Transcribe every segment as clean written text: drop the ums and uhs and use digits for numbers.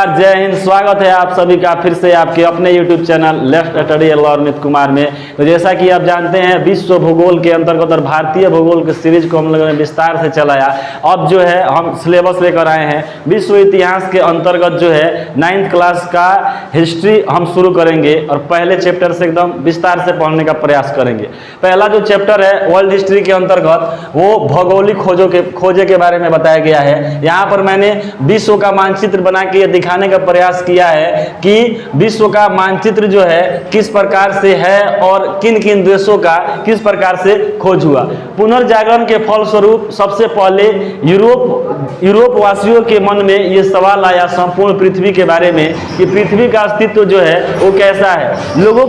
नमस्कार, जय हिंद। स्वागत है आप सभी का फिर से आपके अपने YouTube channel left study Amit Kumar में। तो जैसा कि आप जानते हैं, विश्व भूगोल के अंतर्गत और भारतीय भूगोल के सीरीज को हम लोगों ने विस्तार से चलाया। अब जो है हम सिलेबस लेकर आए हैं विश्व इतिहास के अंतर्गत जो है 9th क्लास का हिस्ट्री हम शुरू करेंगे और पहले चैप्टर से एकदम विस्तार से पढ़ने का प्रयास करेंगे। पहला जो चैप्टर है वर्ल्ड हिस्ट्री के अंतर्गत वो भौगोलिक खोजे के बारे में बताया गया है। यहाँ पर मैंने विश्व का मानचित्र बना के ये दिखाने का प्रयास किया है कि विश्व का मानचित्र जो है किस प्रकार से है और किन किन देशों का किस प्रकार से खोज हुआ। पुनर्जागरण के फलस्वरूप सबसे पहले यूरोप वासियों के मन में ये सवाल आया संपूर्ण पृथ्वी के बारे में कि पृथ्वी का अस्तित्व जो है वो कैसा है। लोगों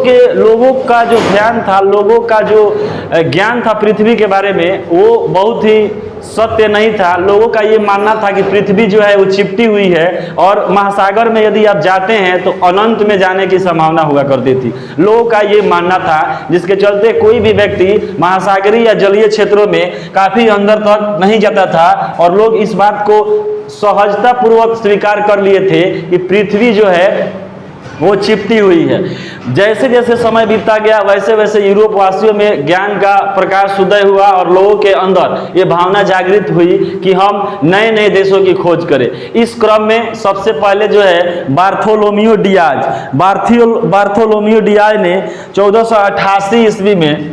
का जो ध्यान था, लोगों का जो ज्ञान था पृथ्वी के बारे में वो बहुत ही सत्य नहीं था। लोगों का ये मानना था कि पृथ्वी जो है वो चिपटी हुई है और महासागर में यदि आप जाते हैं तो अनंत में जाने की संभावना हुआ करती थी। लोगों का ये मानना था, जिसके चलते कोई भी व्यक्ति महासागरीय या जलीय क्षेत्रों में काफी अंदर तक नहीं जाता था और लोग इस बात को सहजता पूर्वक स्वीकार कर लिए थे कि पृथ्वी जो है वो चिपटी हुई है। जैसे जैसे समय बीतता गया वैसे वैसे यूरोप वासियों में ज्ञान का प्रकाश उदय हुआ और लोगों के अंदर ये भावना जागृत हुई कि हम नए नए देशों की खोज करें। इस क्रम में सबसे पहले जो है बार्थोलोमियो डियाज ने 1488 ईस्वी में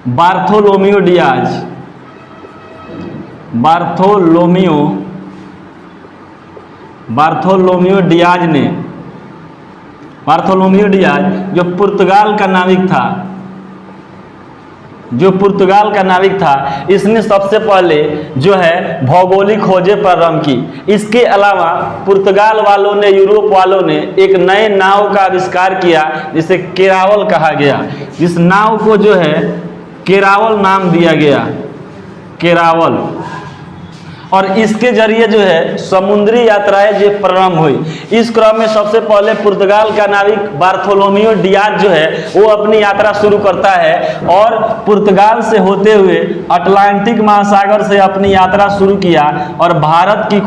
बार्थोलोमियो डियाज जो पुर्तगाल का नाविक था, इसने सबसे पहले जो है भौगोलिक खोजें प्रारंभ की। इसके अलावा पुर्तगाल वालों ने, यूरोप वालों ने एक नए नाव का आविष्कार किया जिसे केरावल कहा गया। इस नाव को जो है केरावल नाम दिया गया, केरावल। और इसके जरिए जो है समुद्री यात्राएं जो प्रारंभ हुई। इस क्रम में सबसे पहले पुर्तगाल का नाविक बार्थोलोमियो डियाज जो है वो अपनी यात्रा शुरू करता है और पुर्तगाल से होते हुए अटलांटिक महासागर से अपनी यात्रा शुरू किया और भारत की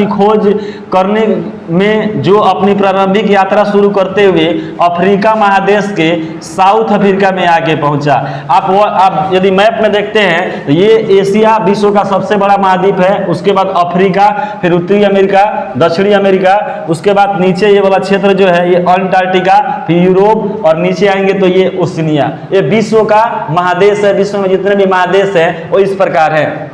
खोज करने में जो अपनी प्रारंभिक यात्रा शुरू करते हुए अफ्रीका महादेश के साउथ अफ्रीका में आके पहुंचा। आप यदि मैप में देखते हैं तो ये एशिया विश्व का सबसे बड़ा महाद्वीप है, उसके बाद अफ्रीका, फिर उत्तरी अमेरिका, दक्षिणी अमेरिका, उसके बाद नीचे ये वाला क्षेत्र जो है ये अंटार्कटिका, फिर यूरोप और नीचे आएंगे तो ये ओशिनिया। ये विश्व का महादेश है। विश्व में जितने भी महादेश है वो इस प्रकार है।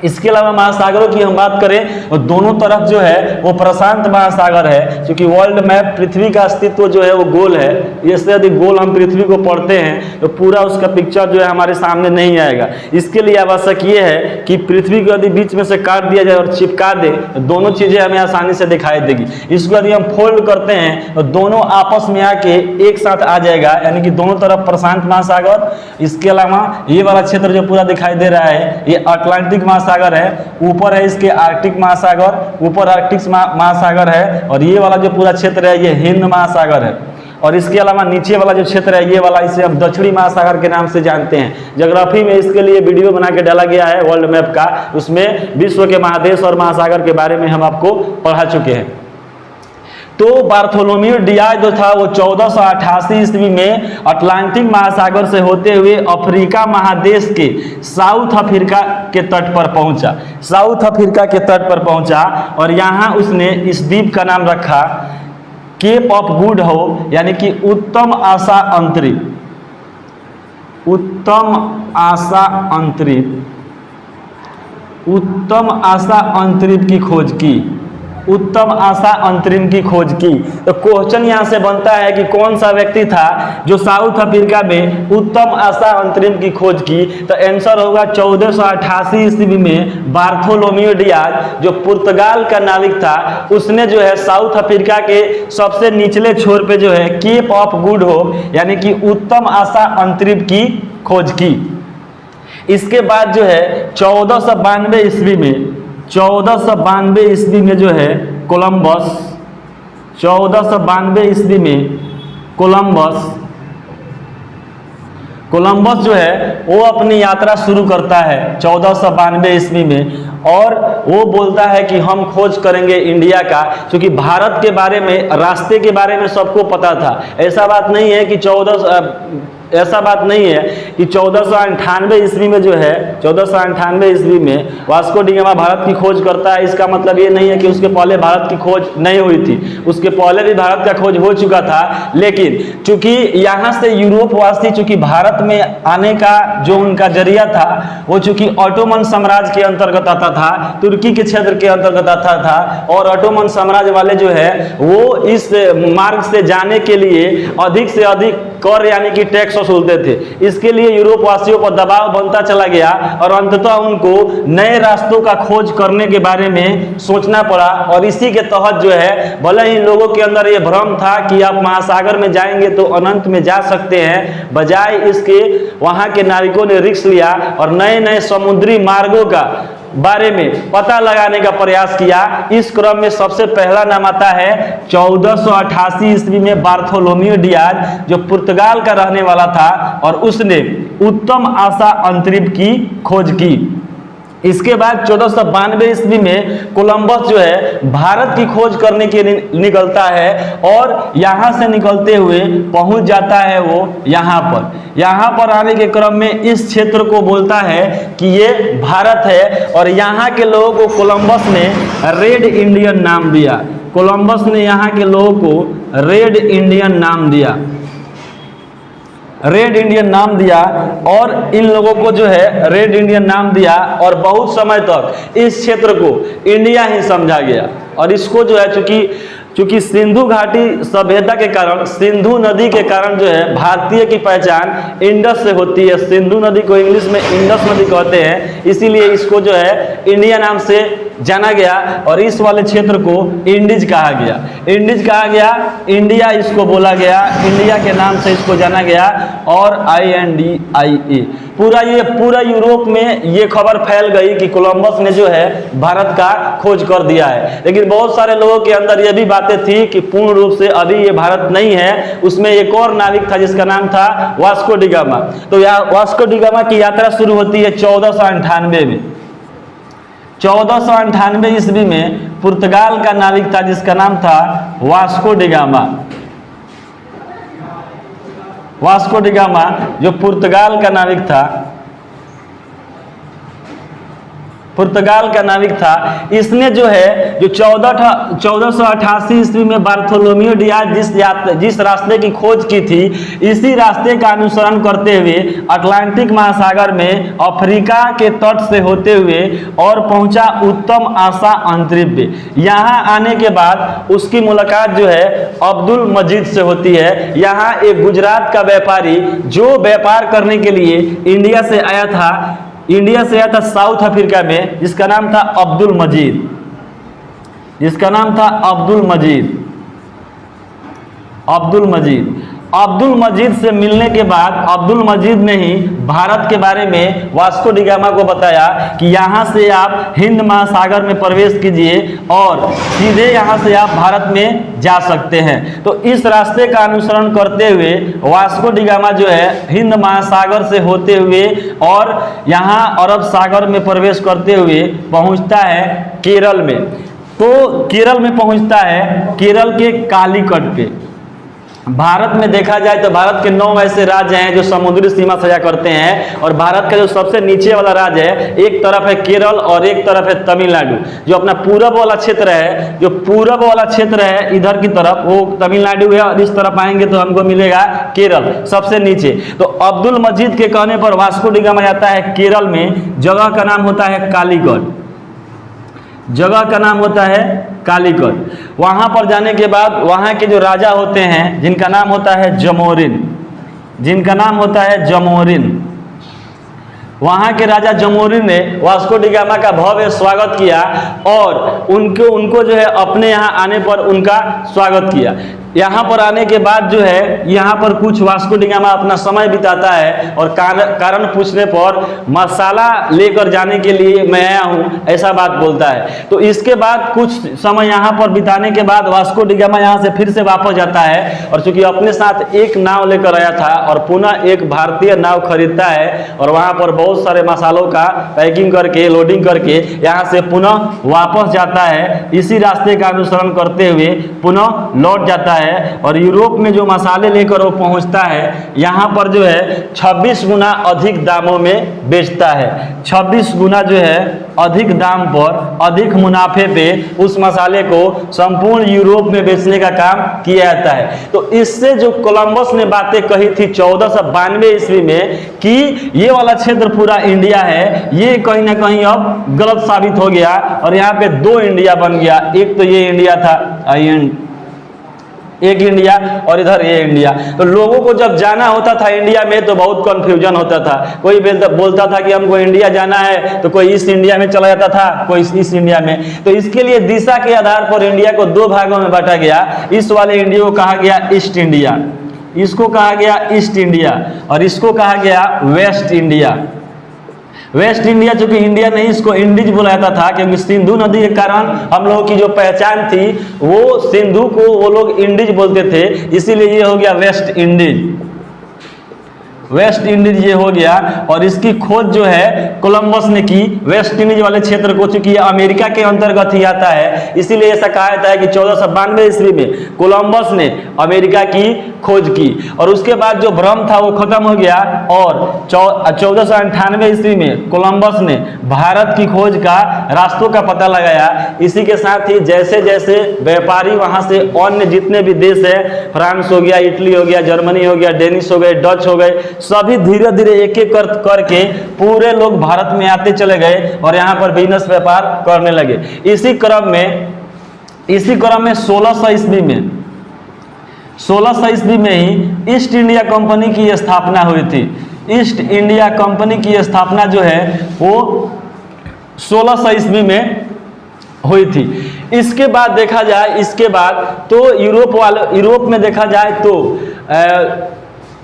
इसके अलावा महासागरों की हम बात करें तो दोनों तरफ जो है वो प्रशांत महासागर है, क्योंकि वर्ल्ड मैप पृथ्वी का अस्तित्व जो है वो गोल है। इससे यदि गोल हम पृथ्वी को पढ़ते हैं तो पूरा उसका पिक्चर जो है हमारे सामने नहीं आएगा। इसके लिए आवश्यक ये है कि पृथ्वी को यदि बीच में से काट दिया जाए और चिपका दे तो दोनों चीजें हमें आसानी से दिखाई देगी। इसको यदि हम फोल्ड करते हैं तो दोनों आपस में आके एक साथ आ जाएगा, यानी कि दोनों तरफ प्रशांत महासागर। इसके अलावा ये वाला क्षेत्र जो पूरा दिखाई दे रहा है ये अटलांटिक महासागर है, ऊपर है इसके आर्कटिक महासागर, ऊपर आर्कटिक महासागर है और ये वाला जो पूरा क्षेत्र है ये हिंद महासागर है। और इसके अलावा नीचे वाला जो क्षेत्र है ये वाला, इसे हम दक्षिणी महासागर के नाम से जानते हैं। ज्योग्राफी में इसके लिए वीडियो बना के डाला गया है वर्ल्ड मैप का, उसमें विश्व के महादेश और महासागर के बारे में हम आपको पढ़ा चुके हैं। तो बार्थोलोमियो डियाज जो था वो 1488 ईस्वी में अटलांटिक महासागर से होते हुए अफ्रीका महादेश के साउथ अफ्रीका के तट पर पहुंचा और यहाँ उसने इस द्वीप का नाम रखा केप ऑफ गुड होप, यानी कि उत्तम आशा अंतरिप की खोज की। तो क्वेश्चन यहाँ से बनता है कि कौन सा व्यक्ति था जो साउथ अफ्रीका में उत्तम आशा अंतरिम की खोज की। तो आंसर होगा 1488 ईस्वी में बार्थोलोमियो डियाज जो पुर्तगाल का नाविक था, उसने जो है साउथ अफ्रीका के सबसे निचले छोर पे जो है केप ऑफ गुड होप यानी कि उत्तम आशा अंतरिम की खोज की। इसके बाद जो है 1492 ईस्वी में जो है कोलंबस जो है वो अपनी यात्रा शुरू करता है 1492 ईस्वी में, और वो बोलता है कि हम खोज करेंगे इंडिया का, क्योंकि भारत के बारे में, रास्ते के बारे में सबको पता था। ऐसा बात नहीं है कि 1498 ईस्वी में जो है 1498 ईस्वी में वास्को डी गामा भारत की खोज करता है। इसका मतलब ये नहीं है कि उसके पहले भारत की खोज नहीं हुई थी, उसके पहले भी भारत का खोज हो चुका था। लेकिन चूंकि यहाँ से यूरोप वासी चूंकि भारत में आने का जो उनका जरिया था वो चूंकि ऑटोमन साम्राज्य के अंतर्गत आता था, तुर्की के क्षेत्र के अंतर्गत आता था, और ऑटोमन साम्राज्य वाले जो है वो इस मार्ग से जाने के लिए अधिक से अधिक कर यानी कि टैक्स वसूलते थे। इसके लिए यूरोप वासियों पर दबाव बनता चला गया और अंततः उनको नए रास्तों का खोज करने के बारे में सोचना पड़ा। और इसी के तहत जो है, भले ही लोगों के अंदर ये भ्रम था कि आप महासागर में जाएंगे तो अनंत में जा सकते हैं, बजाय इसके वहां के नाविकों ने रिस्क लिया और नए नए समुद्री मार्गों का बारे में पता लगाने का प्रयास किया। इस क्रम में सबसे पहला नाम आता है 1488 ईस्वी में बार्थोलोमियो डियाज, जो पुर्तगाल का रहने वाला था, और उसने उत्तम आशा अंतरिक्ष की खोज की। इसके बाद 1492 ईस्वी में कोलंबस जो है भारत की खोज करने के लिए निकलता है, और यहाँ से निकलते हुए पहुंच जाता है वो यहाँ पर आने के क्रम में इस क्षेत्र को बोलता है कि ये भारत है, और यहाँ के लोगों को कोलंबस ने रेड इंडियन नाम दिया। कोलंबस ने यहाँ के लोगों को रेड इंडियन नाम दिया, और इन लोगों को जो है रेड इंडियन नाम दिया, और बहुत समय तक इस क्षेत्र को इंडिया ही समझा गया। और इसको जो है चूंकि सिंधु घाटी सभ्यता के कारण, सिंधु नदी के कारण जो है भारतीय की पहचान इंडस से होती है। सिंधु नदी को इंग्लिश में इंडस नदी कहते हैं, इसीलिए इसको जो है इंडिया नाम से जाना गया, और इस वाले क्षेत्र को इंडीज कहा गया। इंडिया इसको बोला गया, इंडिया के नाम से इसको जाना गया, और INDIA पूरा यूरोप में ये खबर फैल गई कि कोलंबस ने जो है भारत का खोज कर दिया है। लेकिन बहुत सारे लोगों के अंदर ये भी बातें थी कि पूर्ण रूप से अभी ये भारत नहीं है। उसमें एक और नाविक था जिसका नाम था वास्को डी गामा। तो वास्को डी गामा की यात्रा शुरू होती है 1498 में। 1498 ईस्वी में पुर्तगाल का नाविक था जिसका नाम था Vasco D gamma. Vasco D gamma जो पुर्तगाल का नाविक था, इसने जो है जो 1488 ईस्वी में बार्थोलोमियो डियाज जिस रास्ते की खोज की थी, इसी रास्ते का अनुसरण करते हुए अटलांटिक महासागर में अफ्रीका के तट से होते हुए और पहुंचा उत्तम आशा अंतरिक्ष पे। यहाँ आने के बाद उसकी मुलाकात जो है अब्दुल मजीद से होती है। यहाँ एक गुजरात का व्यापारी जो व्यापार करने के लिए इंडिया से आया था साउथ अफ्रीका में, जिसका नाम था अब्दुल मजीद से मिलने के बाद अब्दुल मजीद ने ही भारत के बारे में वास्को डी गामा को बताया कि यहाँ से आप हिंद महासागर में प्रवेश कीजिए और सीधे यहाँ से आप भारत में जा सकते हैं। तो इस रास्ते का अनुसरण करते हुए वास्को डी गामा जो है हिंद महासागर से होते हुए और यहाँ अरब सागर में प्रवेश करते हुए पहुँचता है केरल में। तो केरल में पहुँचता है, केरल के कालीकट पे। भारत में देखा जाए तो भारत के 9 ऐसे राज्य हैं जो समुद्री सीमा सजा करते हैं, और भारत का जो सबसे नीचे वाला राज्य है, एक तरफ है केरल और एक तरफ है तमिलनाडु। जो अपना पूरब वाला क्षेत्र है, इधर की तरफ वो तमिलनाडु है, और इस तरफ आएंगे तो हमको मिलेगा केरल सबसे नीचे। तो अब्दुल मजीद के कहने पर वास्को डी गामा जाता है केरल में। जगह का नाम होता है कालीकट। वहां पर जाने के बाद वहां के जो राजा होते हैं जिनका नाम होता है जमोरिन, वहां के राजा जमोरिन ने वास्को डी गामा का भव्य स्वागत किया और उनको जो है अपने यहाँ आने पर उनका स्वागत किया। यहाँ पर आने के बाद जो है यहाँ पर कुछ वास्को डी गामा अपना समय बिताता है और कारण पूछने पर मसाला लेकर जाने के लिए मैं आया हूँ ऐसा बात बोलता है। तो इसके बाद कुछ समय यहाँ पर बिताने के बाद वास्को डी गामा यहाँ से फिर से वापस जाता है और चूंकि अपने साथ एक नाव लेकर आया था और पुनः एक भारतीय नाव खरीदता है और वहाँ पर बहुत सारे मसालों का पैकिंग करके लोडिंग करके यहाँ से पुनः वापस जाता है। इसी रास्ते का अनुसरण करते हुए पुनः लौट जाता है और यूरोप में जो मसाले लेकर वो पहुंचता है यहाँ पर जो है 26 गुना अधिक दामों में बेचता है। 26 गुना जो है अधिक दाम पर अधिक मुनाफे पे उस मसाले को संपूर्ण यूरोप में बेचने का काम किया जाता है। तो इससे जो कोलंबस ने बातें कही थी 1492 ईस्वी में कि ये वाला क्षेत्र पूरा इंडिया है, ये कहीं ना कहीं अब गलत साबित हो गया और यहाँ पे दो इंडिया बन गया। एक तो ये इंडिया था, एक इंडिया और इधर ये इंडिया। तो लोगों को जब जाना होता था इंडिया में तो बहुत कंफ्यूजन होता था। कोई बोलता था कि हमको इंडिया जाना है तो कोई इस इंडिया में चला जाता था, कोई इस इंडिया में। तो इसके लिए दिशा के आधार पर इंडिया को दो भागों में बांटा गया। इस वाले इंडिया को कहा गया ईस्ट इंडिया, इसको कहा गया ईस्ट इंडिया और इसको कहा गया वेस्ट इंडिया। वेस्ट इंडिया चूंकि इंडिया नहीं इसको इंडीज बोला जाता था क्योंकि सिंधु नदी के कारण हम लोगों की जो पहचान थी वो सिंधु को वो लोग इंडीज बोलते थे, इसीलिए ये हो गया वेस्ट इंडीज। वेस्ट इंडीज ये हो गया और इसकी खोज जो है कोलंबस ने की वेस्ट इंडीज वाले क्षेत्र को, चूंकि ये अमेरिका के अंतर्गत ही आता है इसीलिए ऐसा कहा जाता है कि 1492 ईस्वी में कोलंबस ने अमेरिका की खोज की और उसके बाद जो भ्रम था वो खत्म हो गया और 1498 ईस्वी में कोलंबस ने भारत की खोज का रास्तों का पता लगाया। इसी के साथ ही जैसे जैसे व्यापारी वहां से अन्य जितने भी देश है, फ्रांस हो गया, इटली हो गया, जर्मनी हो गया, डेनिश हो गए, डच हो गए, सभी धीरे धीरे एक एक करके पूरे लोग भारत में आते चले गए और यहाँ पर बिजनेस व्यापार करने लगे। इसी क्रम में 1600 ईस्वी में ही ईस्ट इंडिया कंपनी की स्थापना हुई थी। ईस्ट इंडिया कंपनी की स्थापना जो है वो 1600 ईस्वी में हुई थी। इसके बाद देखा जाए, इसके बाद तो यूरोप में देखा जाए तो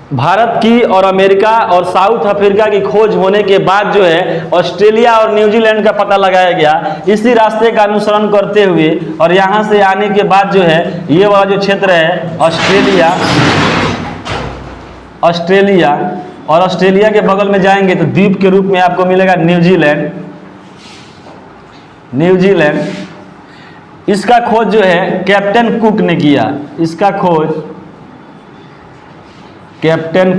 भारत की और अमेरिका और साउथ अफ्रीका की खोज होने के बाद जो है ऑस्ट्रेलिया और न्यूजीलैंड का पता लगाया गया इसी रास्ते का अनुसरण करते हुए और यहाँ से आने के बाद जो है ये वाला जो क्षेत्र है ऑस्ट्रेलिया और ऑस्ट्रेलिया के बगल में जाएंगे तो द्वीप के रूप में आपको मिलेगा न्यूजीलैंड। इसका खोज जो है कैप्टन कुक ने किया, इसका खोज कैप्टन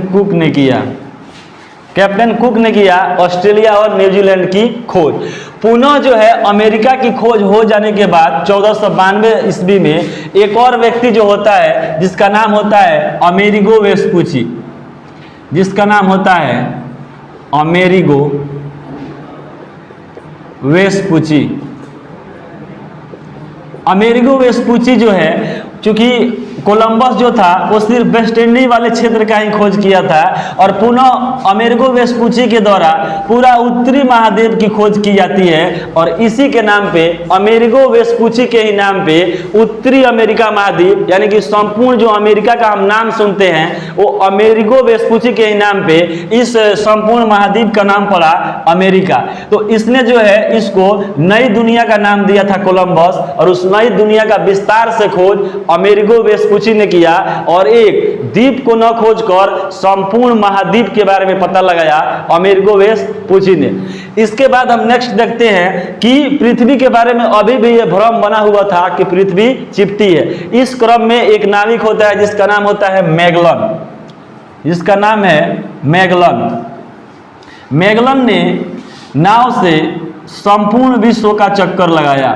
कुक ने किया ऑस्ट्रेलिया और न्यूजीलैंड की खोज। पुनः जो है अमेरिका की खोज हो जाने के बाद 1492 ईस्वी में एक और व्यक्ति जो होता है जिसका नाम होता है अमेरिगो वेस्पुची, जिसका नाम होता है अमेरिगो वेस्पुची। अमेरिगो वेस्पुची जो है चूंकि कोलंबस जो था वो सिर्फ वेस्ट इंडीज वाले क्षेत्र का ही खोज किया था और पुनः अमेरिगो वेस्पुची के द्वारा पूरा उत्तरी महाद्वीप की खोज की जाती है और इसी के नाम पे अमेरिगो वेस्पुची के ही नाम पे उत्तरी अमेरिका महाद्वीप यानी कि संपूर्ण जो अमेरिका का हम नाम सुनते हैं वो अमेरिगो वेस्पुची के ही नाम पे इस संपूर्ण महाद्वीप का नाम पड़ा अमेरिका। तो इसने जो है इसको नई दुनिया का नाम दिया था कोलंबस और उस नई दुनिया का विस्तार से खोज अमेरिगो वेस्पुची ने किया और एक द्वीप को न खोजकर संपूर्ण महाद्वीप के बारे में पता लगाया अमेरिगो वेस्पुची ने। इसके बाद हम नेक्स्ट देखते हैं कि पृथ्वी के बारे में अभी भी यह भ्रम बना हुआ था कि पृथ्वी चिपटी है। इस क्रम में एक नाविक होता है जिसका नाम होता है मैगलन ने नाव से संपूर्ण विश्व का चक्कर लगाया,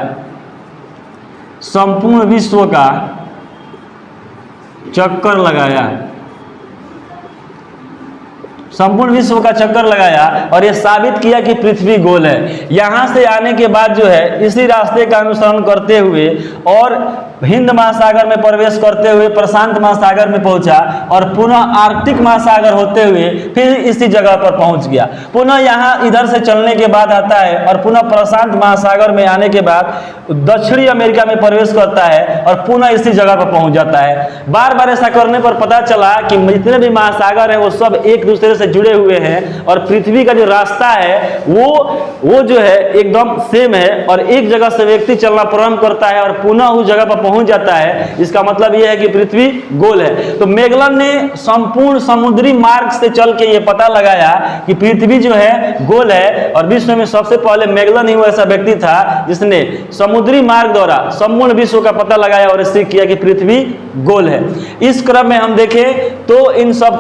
संपूर्ण विश्व का चक्कर लगाया और यह साबित किया कि पृथ्वी गोल है। यहां से आने के बाद जो है इसी रास्ते का अनुसरण करते हुए और हिंद महासागर में प्रवेश करते हुए प्रशांत महासागर में पहुंचा और पुनः आर्कटिक महासागर होते हुए फिर इसी जगह पर पहुंच गया। पुनः यहाँ इधर से चलने के बाद आता है और पुनः प्रशांत महासागर में आने के बाद दक्षिणी अमेरिका में प्रवेश करता है और पुनः इसी जगह पर पहुंच जाता है। बार बार ऐसा करने पर पता चला कि जितने भी महासागर हैं वो सब एक दूसरे से जुड़े हुए हैं और पृथ्वी का जो रास्ता है वो जो है एकदम सेम है और एक जगह से व्यक्ति चलना प्रारंभ करता है और पुनः उस जगह पर पहुंच जाता है। इसका मतलब यह है कि पृथ्वी गोल है। तो मैगलन ने संपूर्ण समुद्री मार्ग से चल के ये पता लगाया कि पृथ्वी जो है गोल है और विश्व में सबसे पहले मैगलन ही वो ऐसा व्यक्ति था जिसने समुद्री मार्ग द्वारा संपूर्ण विश्व का पता लगाया और सिद्ध किया कि पृथ्वी गोल है। इस क्रम में हम देखें तो इन सब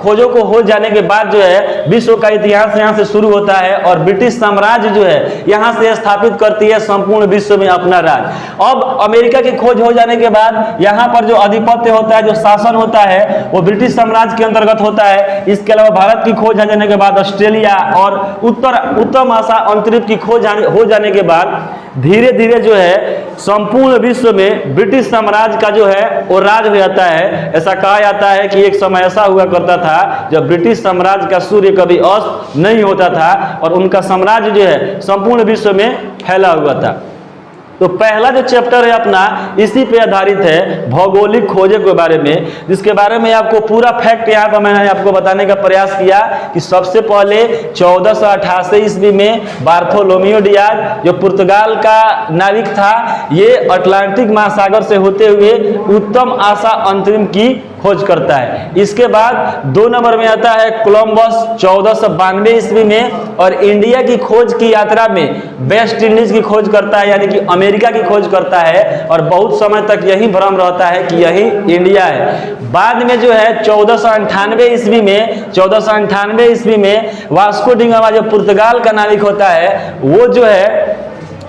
खोजों को हो जाने के बाद जो है विश्व का इतिहास यहाँ से शुरू होता है और ब्रिटिश साम्राज्य जो है यहाँ से स्थापित करती है संपूर्ण विश्व में अपना राज। अब अमेरिका की खोज हो जाने के बाद यहाँ पर जो आधिपत्य होता है, जो शासन होता है वो ब्रिटिश साम्राज्य के अंतर्गत होता है। इसके अलावा भारत की खोज हो जाने के बाद ऑस्ट्रेलिया और उत्तर महासा अंतरिक्ष की खोज हो जाने के बाद धीरे धीरे जो है संपूर्ण विश्व में ब्रिटिश साम्राज्य का जो है वो राज हो जाता है। ऐसा कहा जाता है कि एक समय ऐसा हुआ करता था जब ब्रिटिश साम्राज्य का सूर्य कभी अस्त नहीं होता था और उनका साम्राज्य जो है संपूर्ण विश्व में फैला हुआ था। तो पहला जो चैप्टर है अपना इसी पे आधारित है, भौगोलिक खोजे के बारे में, जिसके बारे में आपको पूरा फैक्ट यहाँ पर मैंने आपको बताने का प्रयास किया कि सबसे पहले 1488 ईस्वी में बार्थोलोमियो डियाज जो पुर्तगाल का नाविक था, ये अटलांटिक महासागर से होते हुए उत्तम आशा अंतरिम की खोज करता है। इसके बाद 2 नंबर में आता है कोलंबस 1492 ईस्वी में और इंडिया की खोज की यात्रा में वेस्ट इंडीज की खोज करता है, यानी कि अमेरिका की खोज करता है और बहुत समय तक यही भ्रम रहता है कि यही इंडिया है। बाद में जो है 1498 ईस्वी में वास्को डी गामा जो पुर्तगाल का नाविक होता है वो जो है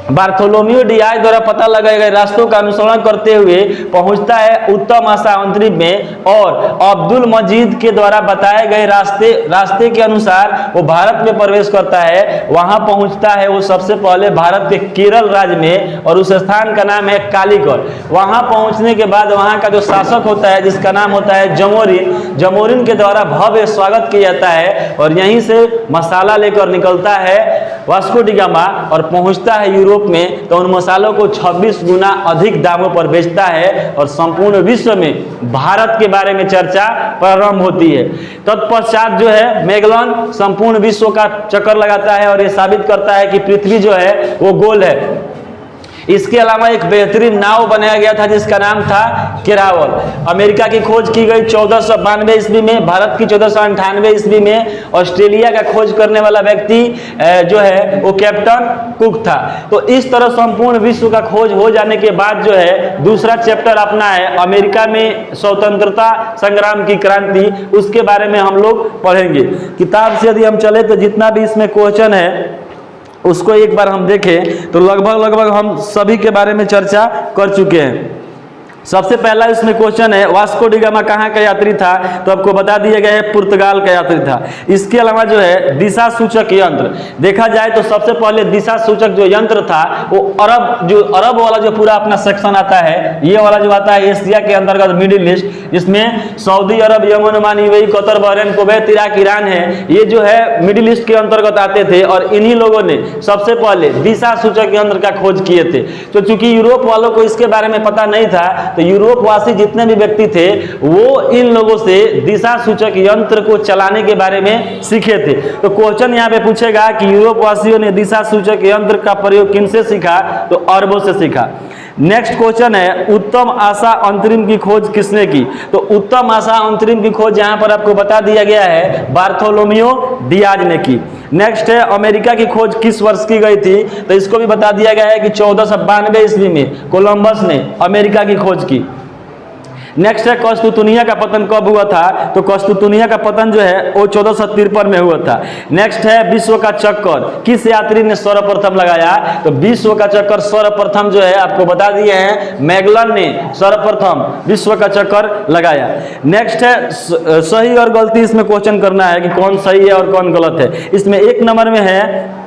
बार्थोलोमियो डियाज द्वारा पता लगाए गए रास्तों का अनुसरण करते हुए पहुंचता है उत्तम आशा अंतरिक्ष में और अब्दुल मजीद के द्वारा बताए गए रास्ते के अनुसार वो भारत में प्रवेश करता है। वहां पहुंचता है वो सबसे पहले भारत के केरल राज्य में और उस स्थान का नाम है कालीकट। वहां पहुंचने के बाद वहां का जो शासक होता है जिसका नाम होता है जमोरिन के द्वारा भव्य स्वागत किया जाता है और यहीं से मसाला लेकर निकलता है वास्को डी गामा और पहुंचता है यूरोप में। तो उन मसालों को 26 गुना अधिक दामों पर बेचता है और संपूर्ण विश्व में भारत के बारे में चर्चा प्रारंभ होती है। तत्पश्चात जो है मैगलन संपूर्ण विश्व का चक्कर लगाता है और यह साबित करता है कि पृथ्वी जो है वो गोल है। इसके अलावा एक बेहतरीन नाव बनाया गया था जिसका नाम था केरावल। अमेरिका की खोज की गई 1492 ईस्वी में, भारत की 1498 ईस्वी में। ऑस्ट्रेलिया का खोज करने वाला व्यक्ति जो है वो कैप्टन कुक था। तो इस तरह संपूर्ण विश्व का खोज हो जाने के बाद जो है दूसरा चैप्टर अपना है अमेरिका में स्वतंत्रता संग्राम की क्रांति, उसके बारे में हम लोग पढ़ेंगे। किताब से यदि हम चले तो जितना भी इसमें क्वेश्चन है उसको एक बार हम देखें तो लगभग हम सभी के बारे में चर्चा कर चुके हैं। सबसे पहला इसमें क्वेश्चन है वास्को डी गामा कहाँ का यात्री था, तो आपको बता दिया गया है पुर्तगाल का यात्री था। इसके अलावा जो है दिशा सूचक यंत्र देखा जाए तो सबसे पहले दिशा सूचक जो यंत्र था वो अरब वाला जो पूरा अपना सेक्शन आता है, ये वाला जो आता है एशिया के अंतर्गत मिडिल ईस्ट, जिसमें Saudi Arab, Yemen, Oman, UAE, Qatar, Bahrain, Kuwait, Iraq, Iran है, ये जो है मिडिल ईस्ट के अंतर्गत आते थे और इन्हीं लोगों ने सबसे पहले दिशा सूचक यंत्र का खोज किए थे। तो चूंकि यूरोप वालों को इसके बारे में पता नहीं था तो यूरोप वासी जितने भी व्यक्ति थे वो इन लोगों से दिशा सूचक यंत्र को चलाने के बारे में सीखे थे। तो क्वेश्चन यहाँ पे पूछेगा कि यूरोप वासियों ने दिशा सूचक यंत्र का प्रयोग किनसे सीखा, तो अरबों से सीखा। नेक्स्ट क्वेश्चन है उत्तम आशा अंतरिम की खोज किसने की, तो उत्तम आशा अंतरिम की खोज यहाँ पर आपको बता दिया गया है बार्थोलोमियो डियाज ने की। नेक्स्ट है अमेरिका की खोज किस वर्ष की गई थी, तो इसको भी बता दिया गया है कि 1492 ईस्वी में कोलंबस ने अमेरिका की खोज की। नेक्स्ट है कस्तुतुनिया का पतन कब हुआ था, तो कस्तुतुनिया का पतन जो है वो 1453 में हुआ था। नेक्स्ट है विश्व का चक्कर किस यात्री ने सर्वप्रथम लगाया, तो विश्व का चक्कर सर्वप्रथम जो है आपको बता दिए हैं मैगलन ने सर्वप्रथम विश्व का चक्कर लगाया। नेक्स्ट है सही और गलती, इसमें क्वेश्चन करना है कि कौन सही है और कौन गलत है। इसमें 1 नंबर में है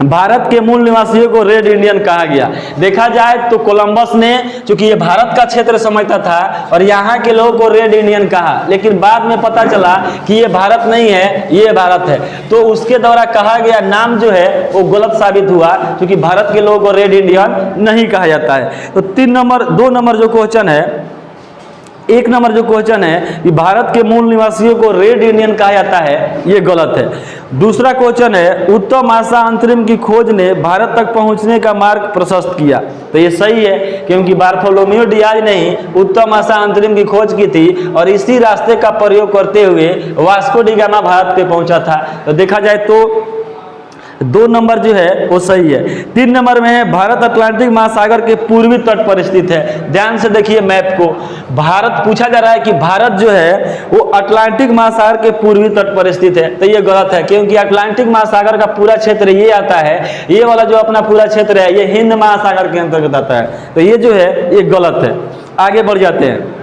भारत के मूल निवासियों को रेड इंडियन कहा गया। देखा जाए तो कोलंबस ने, चूंकि ये भारत का क्षेत्र समझता था और यहाँ के लोगों को रेड इंडियन कहा, लेकिन बाद में पता चला कि ये भारत नहीं है, ये भारत है, तो उसके द्वारा कहा गया नाम जो है वो गलत साबित हुआ, क्योंकि भारत के लोगों को रेड इंडियन नहीं कहा जाता है। तो 2 नंबर जो क्वेश्चन है, 1 नंबर जो क्वेश्चन है कि भारत के मूल निवासियों को रेड इंडियन कहा जाता है, ये गलत है। दूसरा क्वेश्चन है, उत्तम आशा अंतरिम की खोज ने भारत तक पहुंचने का मार्ग प्रशस्त किया, तो ये सही है, क्योंकि बार्थोलोमेव डियाज ने ही उत्तम आशा अंतरिम की खोज की थी और इसी रास्ते का प्रयोग करते हुए वास्को डी गामा भारत पे पहुंचा था। तो देखा जाए तो 2 नंबर जो है वो सही है। 3 नंबर में है, भारत अटलांटिक महासागर के पूर्वी तट पर स्थित है। ध्यान से देखिए मैप को, भारत पूछा जा रहा है कि भारत जो है वो अटलांटिक महासागर के पूर्वी तट पर स्थित है, तो ये गलत है, क्योंकि अटलांटिक महासागर का पूरा क्षेत्र ये आता है, ये वाला जो अपना पूरा क्षेत्र है ये हिंद महासागर के अंतर्गत आता है, तो ये जो है ये गलत है। आगे बढ़ जाते हैं।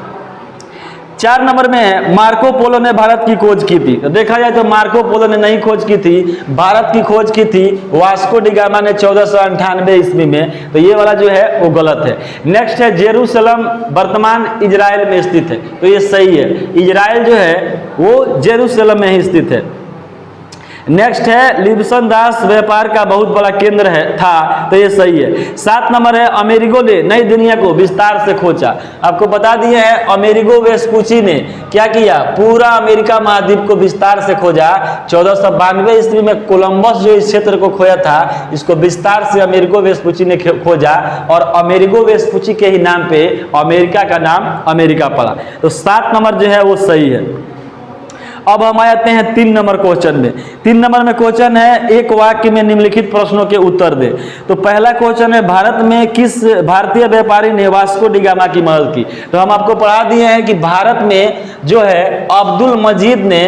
4 नंबर में है, मार्को पोलो ने भारत की खोज की थी। तो देखा जाए तो मार्को पोलो ने नहीं खोज की थी, भारत की खोज की थी वास्को डी गामा ने 1498 ईस्वी में, तो ये वाला जो है वो गलत है। नेक्स्ट है, जेरूसलम वर्तमान इजराइल में स्थित है, तो ये सही है, इजराइल जो है वो जेरूसलम में ही स्थित है। नेक्स्ट है, लिब्सन दास व्यापार का बहुत बड़ा केंद्र है था, तो ये सही है। 7 नंबर है, अमेरिगो ने नई दुनिया को विस्तार से खोजा। आपको बता दिए हैं, अमेरिगो वेस्पुची ने क्या किया, पूरा अमेरिका महाद्वीप को विस्तार से खोजा। 1492 ईस्वी में कोलंबस जो इस क्षेत्र को खोया था, इसको विस्तार से अमेरिगो वेस्पुची ने खोजा और अमेरिगो वेस्पुची के ही नाम पे अमेरिका का नाम अमेरिका पड़ा। तो 7 नंबर जो है वो सही है। अब हम आते हैं 3 नंबर क्वेश्चन में। 3 नंबर में क्वेश्चन है, एक वाक्य में निम्नलिखित प्रश्नों के उत्तर दे। तो पहला क्वेश्चन है, भारत में किस भारतीय व्यापारी ने वास्को डी गामा की मदद की। तो हम आपको पढ़ा दिए हैं कि भारत में जो है अब्दुल मजीद ने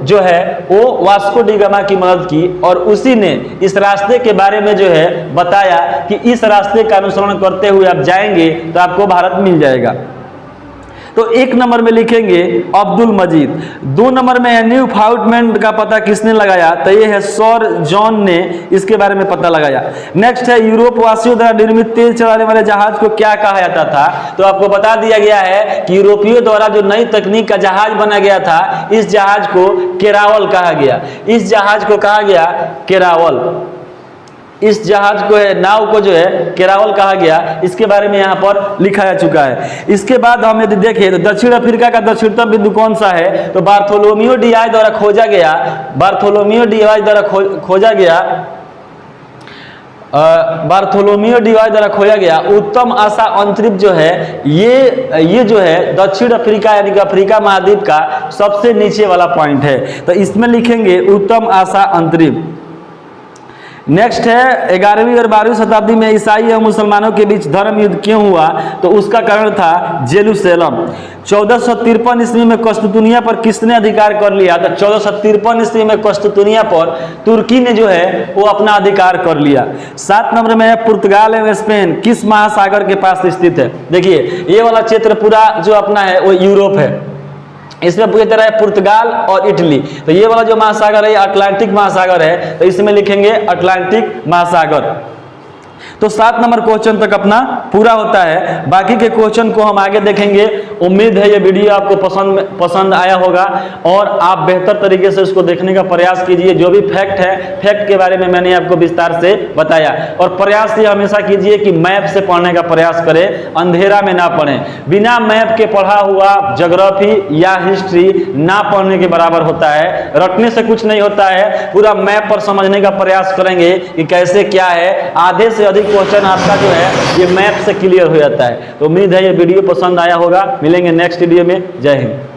जो है वो वास्को डी गामा की मदद की और उसी ने इस रास्ते के बारे में जो है बताया कि इस रास्ते का अनुसरण करते हुए आप जाएंगे तो आपको भारत मिल जाएगा। तो 1 नंबर में लिखेंगे अब्दुल मजीद। 2 नंबर में है, न्यू फाउंडलैंड का पता किसने लगाया, तो ये है सर जॉन ने इसके बारे में पता लगाया। नेक्स्ट है, यूरोप वासियों द्वारा निर्मित तेल चलाने वाले जहाज को क्या कहा जाता था। तो आपको बता दिया गया है कि यूरोपियों द्वारा जो नई तकनीक का जहाज बना गया था, इस जहाज को केरावल कहा गया। इस जहाज को कहा गया केरावल, इस जहाज को है नाव को जो है केरावल कहा गया। इसके बारे में यहाँ पर लिखा जा चुका है। इसके बाद हम यदि देखें तो दक्षिण अफ्रीका का दक्षिणतम बिंदु कौन सा है, तो बार्थोलोमेव डियाज द्वारा खोजा गया। बार्थोलोमेव डियाज द्वारा खोजा गया बार्थोलोमेव डियाज द्वारा खोजा गया उत्तम आशा अंतरिक्ष जो है ये जो है दक्षिण अफ्रीका यानी कि अफ्रीका महाद्वीप का सबसे नीचे वाला पॉइंट है। तो इसमें लिखेंगे उत्तम आशा अंतरिक्ष। नेक्स्ट है, 11वीं और 12वीं शताब्दी में ईसाई और मुसलमानों के बीच धर्म युद्ध क्यों हुआ, तो उसका कारण था जेरूसलम। 1453 ईस्वी में कस्तुतुनिया पर किसने अधिकार कर लिया, तो 1453 ईस्वी में कस्तुतुनिया पर तुर्की ने जो है वो अपना अधिकार कर लिया। 7 नंबर में है, पुर्तगाल एवं स्पेन किस महासागर के पास स्थित है। देखिए ये वाला क्षेत्र पूरा जो अपना है वो यूरोप है, इसमें पूरी तरह है पुर्तगाल और इटली। तो ये वाला जो महासागर है ये अटलांटिक महासागर है, तो इसमें लिखेंगे अटलांटिक महासागर। तो 7 नंबर क्वेश्चन तक अपना पूरा होता है। बाकी के क्वेश्चन को हम आगे देखेंगे। उम्मीद है ये वीडियो आपको पसंद आया होगा और आप बेहतर तरीके से उसको देखने का प्रयास कीजिए। जो भी फैक्ट है, फैक्ट के बारे में मैंने आपको विस्तार से बताया और प्रयास ये हमेशा कीजिए कि मैप से पढ़ने का प्रयास करें, अंधेरा में ना पढ़ें। बिना मैप के पढ़ा हुआ ज्योग्राफी या हिस्ट्री ना पढ़ने के बराबर होता है। रटने से कुछ नहीं होता है, पूरा मैप पर समझने का प्रयास करेंगे कि कैसे क्या है। आधे से अधिक क्वेश्चन आपका जो है ये मैप से क्लियर हो जाता है। तो उम्मीद है ये वीडियो पसंद आया होगा। मिलेंगे नेक्स्ट वीडियो में। जय हिंद।